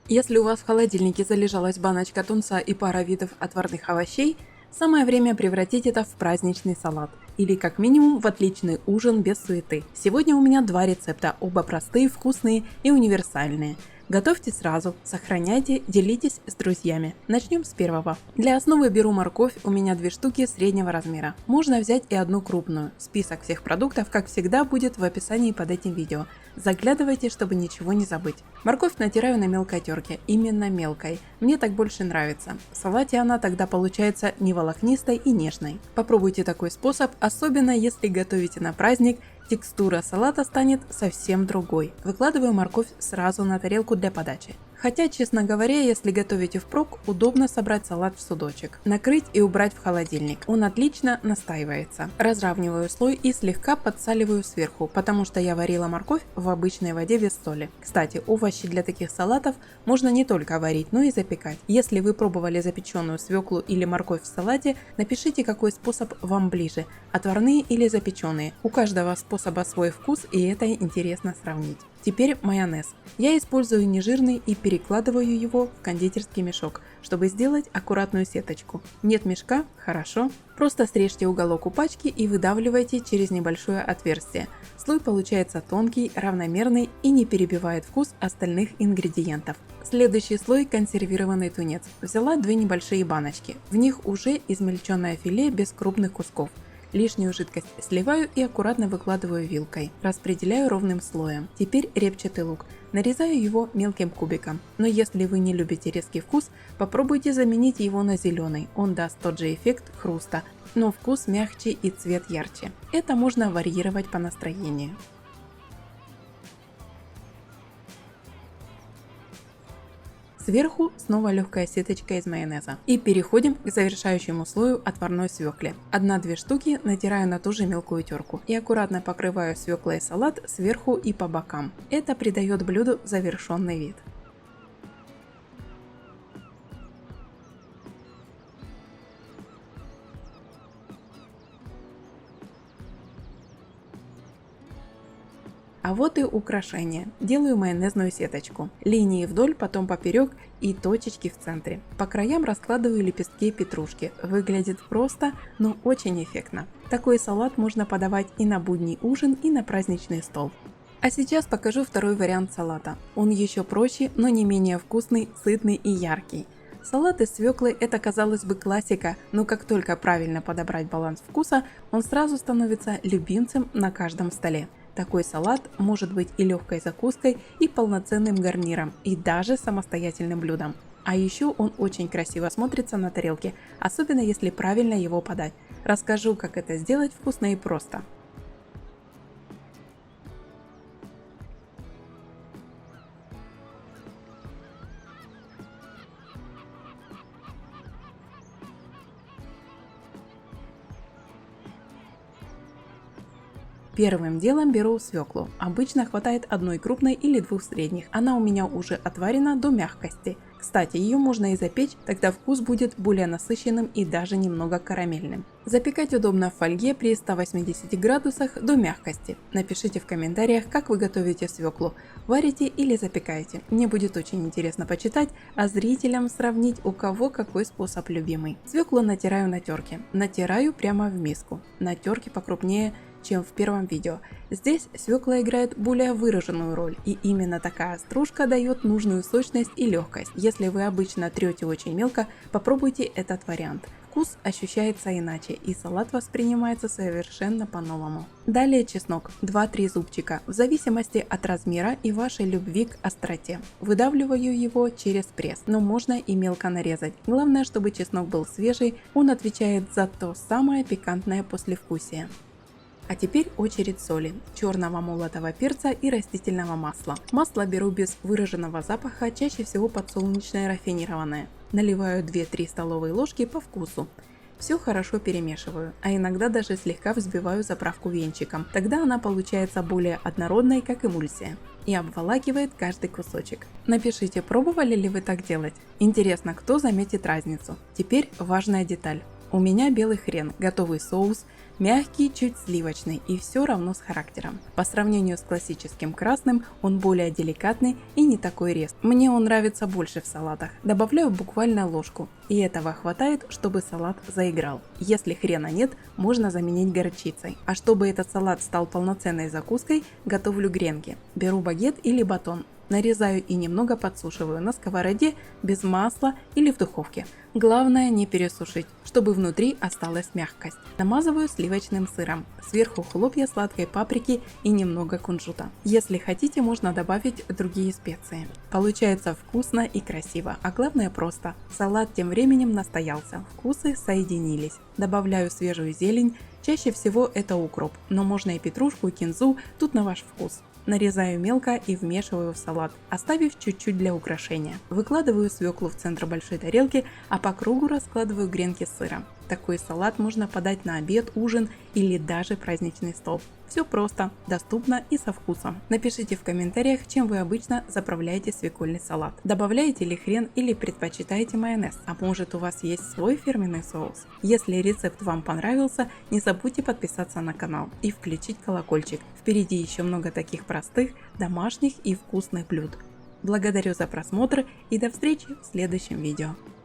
Если у вас в холодильнике залежалась баночка тунца и пара видов отварных овощей, самое время превратить это в праздничный салат. Или как минимум в отличный ужин без суеты. Сегодня у меня два рецепта, оба простые, вкусные и универсальные. Готовьте сразу, сохраняйте, делитесь с друзьями. Начнем с первого. Для основы беру морковь, у меня 2 штуки среднего размера. Можно взять и одну крупную. Список всех продуктов, как всегда, будет в описании под этим видео. Заглядывайте, чтобы ничего не забыть. Морковь натираю на мелкой терке, именно мелкой. Мне так больше нравится. В салате она тогда получается не волокнистой и нежной. Попробуйте такой способ, особенно если готовите на праздник. Текстура салата станет совсем другой. Выкладываю морковь сразу на тарелку для подачи. Хотя, честно говоря, если готовите впрок, удобно собрать салат в судочек, накрыть и убрать в холодильник. Он отлично настаивается. Разравниваю слой и слегка подсаливаю сверху, потому что я варила морковь в обычной воде без соли. Кстати, овощи для таких салатов можно не только варить, но и запекать. Если вы пробовали запеченную свеклу или морковь в салате, напишите, какой способ вам ближе – отварные или запеченные. У каждого способа свой вкус, и это интересно сравнить. Теперь майонез. Я использую нежирный и перекладываю его в кондитерский мешок, чтобы сделать аккуратную сеточку. Нет мешка? Хорошо. Просто срежьте уголок у пачки и выдавливайте через небольшое отверстие. Слой получается тонкий, равномерный и не перебивает вкус остальных ингредиентов. Следующий слой – консервированный тунец. Взяла 2 небольшие баночки. В них уже измельченное филе без крупных кусков. Лишнюю жидкость сливаю и аккуратно выкладываю вилкой. Распределяю ровным слоем. Теперь репчатый лук. Нарезаю его мелким кубиком. Но если вы не любите резкий вкус, попробуйте заменить его на зеленый. Он даст тот же эффект хруста, но вкус мягче и цвет ярче. Это можно варьировать по настроению. Сверху снова легкая сеточка из майонеза. И переходим к завершающему слою отварной свеклы. 1-2 штуки натираю на ту же мелкую терку. И аккуратно покрываю свеклой салат сверху и по бокам. Это придает блюду завершенный вид. А вот и украшение. Делаю майонезную сеточку. Линии вдоль, потом поперек и точечки в центре. По краям раскладываю лепестки петрушки. Выглядит просто, но очень эффектно. Такой салат можно подавать и на будний ужин, и на праздничный стол. А сейчас покажу второй вариант салата. Он еще проще, но не менее вкусный, сытный и яркий. Салат из свеклы – это, казалось бы, классика, но как только правильно подобрать баланс вкуса, он сразу становится любимцем на каждом столе. Такой салат может быть и легкой закуской, и полноценным гарниром, и даже самостоятельным блюдом. А еще он очень красиво смотрится на тарелке, особенно если правильно его подать. Расскажу, как это сделать вкусно и просто. Первым делом беру свеклу. Обычно хватает 1 крупной или 2 средних. Она у меня уже отварена до мягкости. Кстати, ее можно и запечь, тогда вкус будет более насыщенным и даже немного карамельным. Запекать удобно в фольге при 180 градусах до мягкости. Напишите в комментариях, как вы готовите свеклу. Варите или запекаете. Мне будет очень интересно почитать, а зрителям сравнить, у кого какой способ любимый. Свеклу натираю на терке. Натираю прямо в миску. На терке покрупнее, чем в первом видео. Здесь свекла играет более выраженную роль, и именно такая стружка дает нужную сочность и легкость. Если вы обычно трете очень мелко, попробуйте этот вариант. Вкус ощущается иначе, и салат воспринимается совершенно по-новому. Далее чеснок, 2-3 зубчика, в зависимости от размера и вашей любви к остроте. Выдавливаю его через пресс, но можно и мелко нарезать. Главное, чтобы чеснок был свежий, он отвечает за то самое пикантное послевкусие. А теперь очередь соли, черного молотого перца и растительного масла. Масло беру без выраженного запаха, чаще всего подсолнечное рафинированное. Наливаю 2-3 столовые ложки по вкусу. Все хорошо перемешиваю, а иногда даже слегка взбиваю заправку венчиком. Тогда она получается более однородной, как эмульсия, и обволакивает каждый кусочек. Напишите, пробовали ли вы так делать? Интересно, кто заметит разницу. Теперь важная деталь. У меня белый хрен, готовый соус, мягкий, чуть сливочный и все равно с характером. По сравнению с классическим красным, он более деликатный и не такой резкий. Мне он нравится больше в салатах. Добавляю буквально ложку, и этого хватает, чтобы салат заиграл. Если хрена нет, можно заменить горчицей. А чтобы этот салат стал полноценной закуской, готовлю гренки. Беру багет или батон. Нарезаю и немного подсушиваю на сковороде без масла или в духовке. Главное не пересушить, чтобы внутри осталась мягкость. Намазываю сливочным сыром. Сверху хлопья сладкой паприки и немного кунжута. Если хотите, можно добавить другие специи. Получается вкусно и красиво, а главное просто. Салат тем временем настоялся, вкусы соединились. Добавляю свежую зелень, чаще всего это укроп, но можно и петрушку, и кинзу, тут на ваш вкус. Нарезаю мелко и вмешиваю в салат, оставив чуть-чуть для украшения. Выкладываю свеклу в центр большой тарелки, а по кругу раскладываю гренки с сыром. Такой салат можно подать на обед, ужин или даже праздничный стол. Все просто, доступно и со вкусом. Напишите в комментариях, чем вы обычно заправляете свекольный салат. Добавляете ли хрен или предпочитаете майонез? А может, у вас есть свой фирменный соус? Если рецепт вам понравился, не забудьте подписаться на канал и включить колокольчик. Впереди еще много таких простых, домашних и вкусных блюд. Благодарю за просмотр и до встречи в следующем видео.